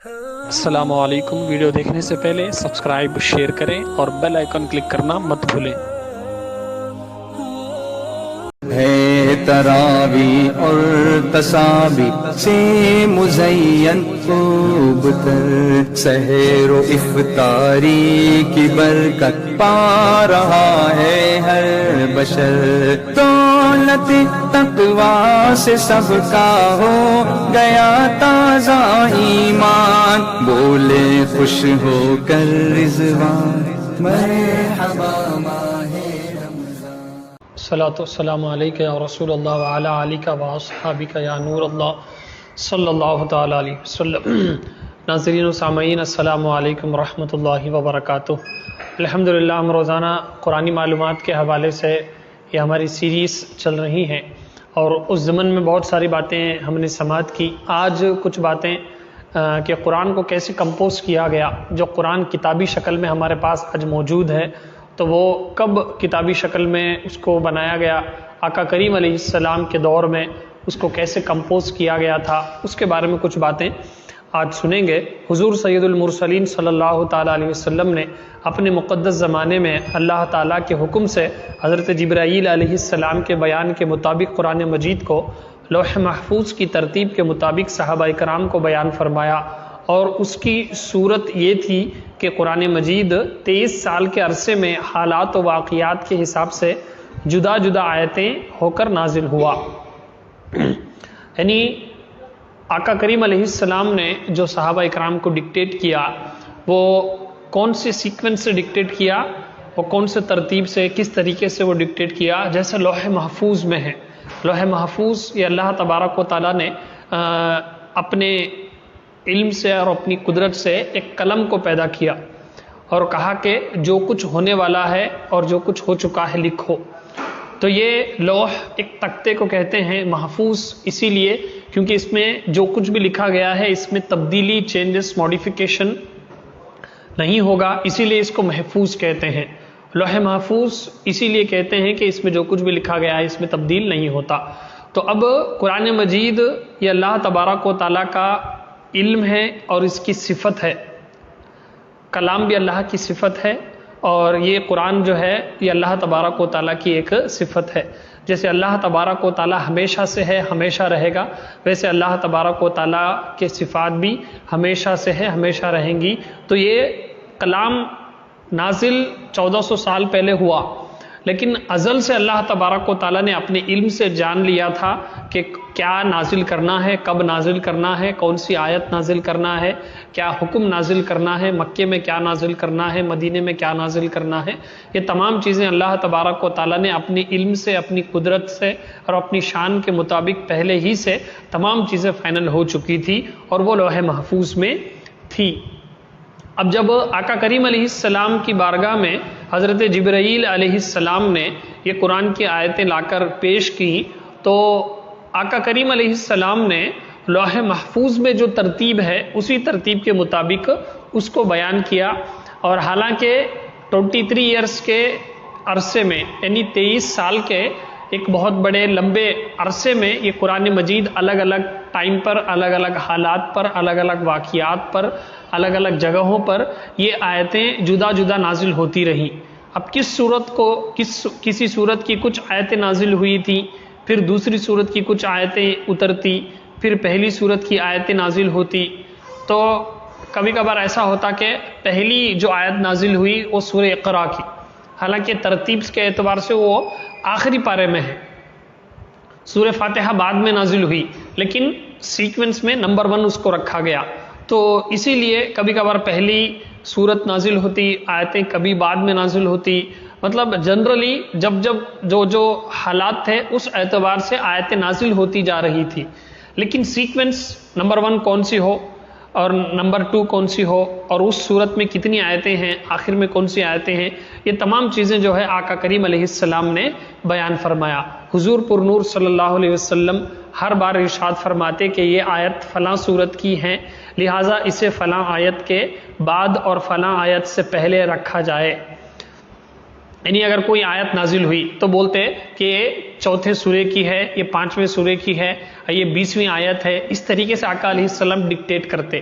السلام علیکم۔ ویڈیو دیکھنے سے پہلے سبسکرائب شیئر کریں اور بیل آئیکن کلک کرنا مت بھولیں۔ ہے تراوی اور تسابی سے مزین خوب تر، سحر و افطاری کی برکت پا رہا ہے ہر بشر، دولت تقوی سے سب کا ہو گیا تازہ ایمان، بولے خوش ہو کر رضوان مرحبا ماہ الصلاۃ والسلام علیک یا رسول اللہ وعلی آلک و اصحابک یا نور اللہ صلی اللہ تعالی علیہ وسلم۔ ناظرین و سامعین، السلام علیکم ورحمۃ اللہ وبرکاتہ۔ الحمدللہ ہم روزانہ قرآنی معلومات کے حوالے سے یہ ہماری سیریز چل رہی ہیں اور اس ضمن میں بہت ساری باتیں ہم نے سماعت کی۔ آج کچھ باتیں کہ قرآن کو کیسے کمپوز کیا گیا، جو قرآن کتابی شکل میں ہمارے پاس آج موجود ہے تو وہ کب کتابی شکل میں اس کو بنایا گیا، آقا کریم علیہ السلام کے دور میں اس کو کیسے کمپوز کیا گیا تھا، اس کے بارے میں کچھ باتیں آج سنیں گے۔ حضور سید المرسلین صلی اللہ تعالیٰ علیہ وسلم نے اپنے مقدس زمانے میں اللہ تعالیٰ کے حکم سے حضرت جبرائیل علیہ السلام کے بیان کے مطابق قرآن مجید کو لوح محفوظ کی ترتیب کے مطابق صحابہ کرام کو بیان فرمایا، اور اس کی صورت یہ تھی کہ قرآن مجید 23 سال کے عرصے میں حالات و واقعات کے حساب سے جدا جدا آیتیں ہو کر نازل ہوا۔ یعنی آقا کریم علیہ السلام نے جو صحابہ اکرام کو ڈکٹیٹ کیا، وہ کون سے سیکوینس سے ڈکٹیٹ کیا، وہ کون سے ترتیب سے، کس طریقے سے وہ ڈکٹیٹ کیا، جیسے لوح محفوظ میں ہے۔ لوح محفوظ یہ اللہ تبارک و تعالیٰ نے اپنے علم سے اور اپنی قدرت سے ایک قلم کو پیدا کیا اور کہا کہ جو کچھ ہونے والا ہے اور جو کچھ ہو چکا ہے لکھو۔ تو یہ لوح ایک تختے کو کہتے ہیں محفوظ، اسی لیے کیونکہ اس میں جو کچھ بھی لکھا گیا ہے اس میں تبدیلی، چینجز، ماڈیفیکیشن نہیں ہوگا، اسی لیے اس کو محفوظ کہتے ہیں۔ لوح محفوظ اسی لیے کہتے ہیں کہ اس میں جو کچھ بھی لکھا گیا ہے اس میں تبدیل نہیں ہوتا۔ تو اب قرآن مجید یہ اللہ تبارک و تعالیٰ کا علم ہے اور اس کی صفت ہے، کلام بھی اللہ کی صفت ہے، اور یہ قرآن جو ہے یہ اللہ تبارک و تعالیٰ کی ایک صفت ہے۔ جیسے اللہ تبارک و تعالیٰ ہمیشہ سے ہے، ہمیشہ رہے گا، ویسے اللہ تبارک و تعالیٰ کے صفات بھی ہمیشہ سے ہے، ہمیشہ رہیں گی۔ تو یہ کلام نازل 1400 سال پہلے ہوا، لیکن ازل سے اللہ تبارک و تعالیٰ نے اپنے علم سے جان لیا تھا کہ کیا نازل کرنا ہے، کب نازل کرنا ہے، کون سی آیت نازل کرنا ہے، کیا حکم نازل کرنا ہے، مکے میں کیا نازل کرنا ہے، مدینے میں کیا نازل کرنا ہے۔ یہ تمام چیزیں اللہ تبارک و تعالیٰ نے اپنی علم سے، اپنی قدرت سے اور اپنی شان کے مطابق پہلے ہی سے تمام چیزیں فائنل ہو چکی تھی اور وہ لوح محفوظ میں تھی۔ اب جب آقا کریم علیہ السلام کی بارگاہ میں حضرت جبرائیل علیہ السلام نے یہ قرآن کی آیتیں لا کر پیش کی تو آقا کریم علیہ السلام نے لوح محفوظ میں جو ترتیب ہے اسی ترتیب کے مطابق اس کو بیان کیا، اور حالانکہ 23 ایئرس کے عرصے میں، یعنی 23 سال کے ایک بہت بڑے لمبے عرصے میں یہ قرآن مجید الگ الگ ٹائم پر، الگ الگ حالات پر، الگ الگ واقعات پر، الگ الگ جگہوں پر یہ آیتیں جدا جدا نازل ہوتی رہیں۔ اب کس صورت کو کسی صورت کی کچھ آیتیں نازل ہوئی تھیں، پھر دوسری صورت کی کچھ آیتیں اترتی، پھر پہلی صورت کی آیتیں نازل ہوتی، تو کبھی کبھار ایسا ہوتا کہ پہلی جو آیت نازل ہوئی وہ سورہ اقرا کی، حالانکہ ترتیب کے اعتبار سے وہ آخری پارے میں ہے، سورہ فاتحہ بعد میں نازل ہوئی، لیکن سیکوینس میں نمبر 1 اس کو رکھا گیا۔ تو اسی لیے کبھی کبھار پہلی صورت نازل ہوتی، آیتیں کبھی بعد میں نازل ہوتی، مطلب جنرلی جب جو حالات تھے اس اعتبار سے آیتیں نازل ہوتی جا رہی تھی، لیکن سیکوینس نمبر 1 کون سی ہو اور نمبر 2 کون سی ہو، اور اس صورت میں کتنی آیتیں ہیں، آخر میں کون سی آیتیں ہیں، یہ تمام چیزیں جو ہے آقا کریم علیہ السلام نے بیان فرمایا۔ حضور پر نور صلی اللہ علیہ وسلم ہر بار ارشاد فرماتے کہ یہ آیت فلاں صورت کی ہیں، لہٰذا اسے فلاں آیت کے بعد اور فلاں آیت سے پہلے رکھا جائے۔ یعنی اگر کوئی آیت نازل ہوئی تو بولتے کہ یہ 4 سورے کی ہے، یہ 5ویں سورے کی ہے، یہ 20ویں آیت ہے، اس طریقے سے آقا علیہ السلام ڈکٹیٹ کرتے۔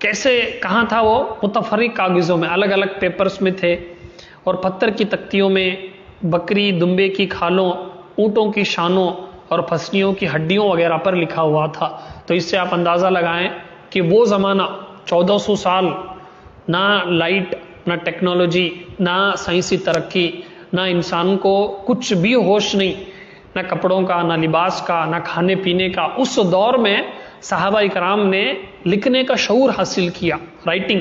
کیسے کہاں تھا وہ؟ متفرق کاغذوں میں، الگ الگ پیپرز میں تھے، اور پتھر کی تختیوں میں بکری دمبے کی کھالوں، اونٹوں کی شانوں اور پھسلیوں کی ہڈیوں وغیرہ پر لکھا ہوا تھا۔ تو اس سے آپ اندازہ لگائیں کہ وہ زمانہ 1400 سال، نہ لائٹ، نہ ٹیکنالوجی، نہ سائنسی ترقی، نہ انسان کو کچھ بھی ہوش نہیں، نہ کپڑوں کا، نہ لباس کا، نہ کھانے پینے کا۔ اس دور میں صحابہ کرام نے لکھنے کا شعور حاصل کیا، رائٹنگ۔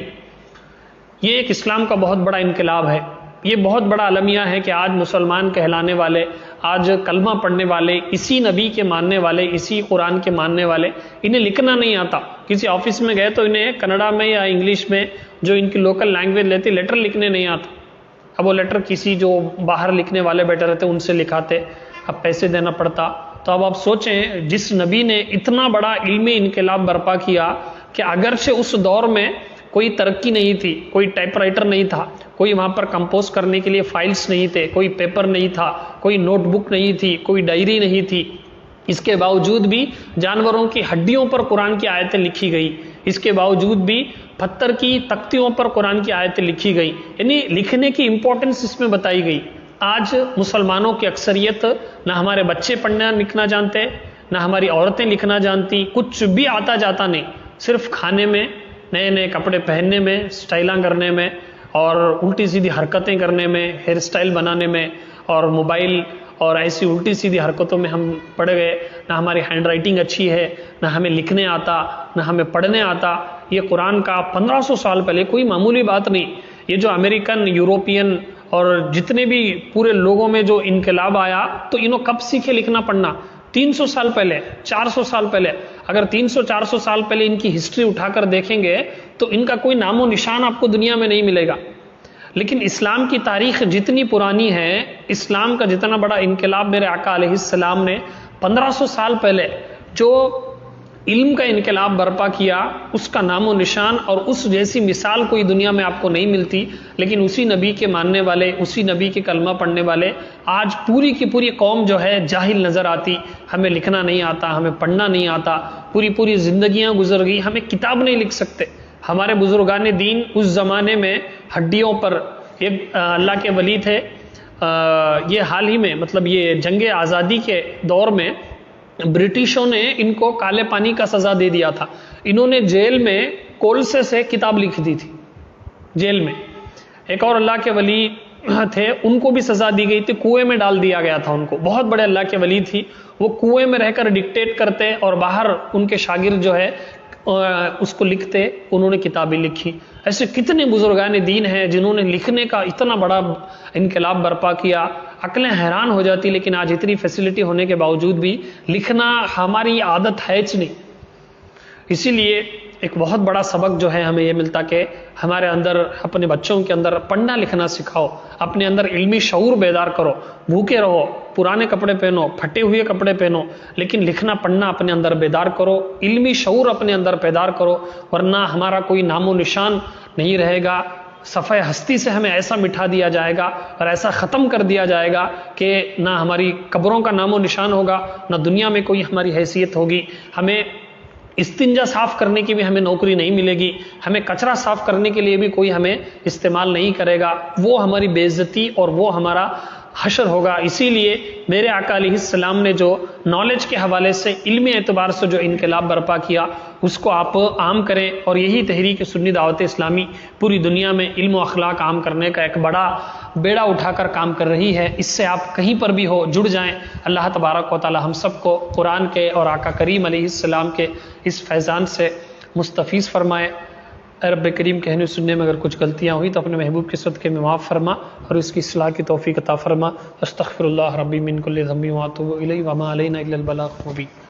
یہ ایک اسلام کا بہت بڑا انقلاب ہے، یہ بہت بڑا المیہ ہے کہ آج مسلمان کہلانے والے، آج کلمہ پڑھنے والے، اسی نبی کے ماننے والے، اسی قرآن کے ماننے والے، انہیں لکھنا نہیں آتا۔ کسی آفس میں گئے تو انہیں کنڑا میں یا انگلش میں جو ان کی لوکل لینگویج لیتی، لیٹر لکھنے نہیں آتا۔ اب وہ لیٹر کسی جو باہر لکھنے والے بیٹھے رہتے ان سے لکھاتے، اب پیسے دینا پڑتا۔ تو اب آپ سوچیں، جس نبی نے اتنا بڑا علمی انقلاب برپا کیا کہ اگرچہ اس دور میں کوئی ترقی نہیں تھی، کوئی ٹائپ رائٹر نہیں تھا، کوئی وہاں پر کمپوز کرنے کے لیے فائلز نہیں تھے، کوئی پیپر نہیں تھا، کوئی نوٹ بک نہیں تھی، کوئی ڈائری نہیں تھی، اس کے باوجود بھی جانوروں کی ہڈیوں پر قرآن کی آیتیں لکھی گئی، اس کے باوجود بھی پتھر کی تختیوں پر قرآن کی آیتیں لکھی گئی، یعنی لکھنے کی امپورٹنس اس میں بتائی گئی۔ آج مسلمانوں کی اکثریت نہ ہمارے بچے پڑھنا لکھنا جانتے، نہ ہماری عورتیں لکھنا جانتی، کچھ بھی آتا جاتا نہیں، صرف کھانے میں، نئے نئے کپڑے پہننے میں، سٹائلاں کرنے میں، اور الٹی سیدھی حرکتیں کرنے میں، ہیئر سٹائل بنانے میں، اور موبائل اور ایسی الٹی سیدھی حرکتوں میں ہم پڑ گئے۔ نہ ہماری ہینڈ رائٹنگ اچھی ہے، نہ ہمیں لکھنے آتا، نہ ہمیں پڑھنے آتا۔ یہ قرآن کا 1500 سال پہلے کوئی معمولی بات نہیں۔ یہ جو امریکن، یوروپین اور جتنے بھی پورے لوگوں میں جو انقلاب آیا، تو انہوں کب سیکھے لکھنا پڑھنا؟ 300 سال پہلے، 400 سال پہلے۔ اگر 300-400 سال پہلے ان کی ہسٹری اٹھا کر دیکھیں گے تو ان کا کوئی نام و نشان آپ کو دنیا میں نہیں ملے گا۔ لیکن اسلام کی تاریخ جتنی پرانی ہے، اسلام کا جتنا بڑا انقلاب میرے آقا علیہ السلام نے 1500 سال پہلے جو علم کا انقلاب برپا کیا، اس کا نام و نشان اور اس جیسی مثال کوئی دنیا میں آپ کو نہیں ملتی۔ لیکن اسی نبی کے ماننے والے، اسی نبی کے کلمہ پڑھنے والے آج پوری کی پوری قوم جو ہے جاہل نظر آتی، ہمیں لکھنا نہیں آتا، ہمیں پڑھنا نہیں آتا، پوری زندگیاں گزر گئی، ہمیں کتاب نہیں لکھ سکتے۔ ہمارے بزرگان دین اس زمانے میں ہڈیوں پر، ایک اللہ کے ولی تھے، یہ حال ہی میں، مطلب یہ جنگ آزادی کے دور میں برٹشوں نے ان کو کالے پانی کا سزا دے دیا تھا۔ انہوں نے جیل میں کولسے سے کتاب لکھ دی تھی، جیل میں۔ ایک اور اللہ کے ولی تھے، ان کو بھی سزا دی گئی تھی، کنویں میں ڈال دیا گیا تھا ان کو۔ بہت بڑے اللہ کے ولی تھی، وہ کنویں میں رہ کر ڈکٹیٹ کرتے اور باہر ان کے شاگرد جو ہے اس کو لکھتے، انہوں نے کتابیں لکھی۔ ایسے کتنے بزرگان دین ہیں جنہوں نے لکھنے کا اتنا بڑا انقلاب برپا کیا، عقلیں حیران ہو جاتی۔ لیکن آج اتنی فیسلٹی ہونے کے باوجود بھی لکھنا ہماری عادت ہے نہیں۔ اسی لیے ایک بہت بڑا سبق جو ہے ہمیں یہ ملتا کہ ہمارے اندر، اپنے بچوں کے اندر پڑھنا لکھنا سکھاؤ، اپنے اندر علمی شعور بیدار کرو۔ بھوکے رہو، پرانے کپڑے پہنو، پھٹے ہوئے کپڑے پہنو، لیکن لکھنا پڑھنا اپنے اندر بیدار کرو، علمی شعور اپنے اندر بیدار کرو، ورنہ ہمارا کوئی نام و نشان نہیں رہے گا۔ صفحہ ہستی سے ہمیں ایسا مٹھا دیا جائے گا اور ایسا ختم کر دیا جائے گا کہ نہ ہماری قبروں کا نام و نشان ہوگا، نہ دنیا میں کوئی ہماری حیثیت ہوگی۔ ہمیں استنجا صاف کرنے کی بھی ہمیں نوکری نہیں ملے گی، ہمیں کچرا صاف کرنے کے لیے بھی کوئی ہمیں استعمال نہیں کرے گا، وہ ہماری بے عزتی اور وہ ہمارا حشر ہوگا۔ اسی لیے میرے آقا علیہ السلام نے جو نالج کے حوالے سے، علمی اعتبار سے جو انقلاب برپا کیا، اس کو آپ عام کریں، اور یہی تحریک سنی دعوت اسلامی پوری دنیا میں علم و اخلاق عام کرنے کا ایک بڑا بیڑا اٹھا کر کام کر رہی ہے۔ اس سے آپ کہیں پر بھی ہو جڑ جائیں۔ اللہ تبارک و تعالی ہم سب کو قرآن کے اور آقا کریم علیہ السلام کے اس فیضان سے مستفیض فرمائے۔ اے رب کریم، کہنے سننے میں اگر کچھ غلطیاں ہوئی تو اپنے محبوب کے صدقے میں معاف فرما اور اس کی اصلاح کی توفیق عطا فرما۔ استغفر اللہ ربی من کل ذنب واتوب الیہ وما علینا الا البلاغ المبین۔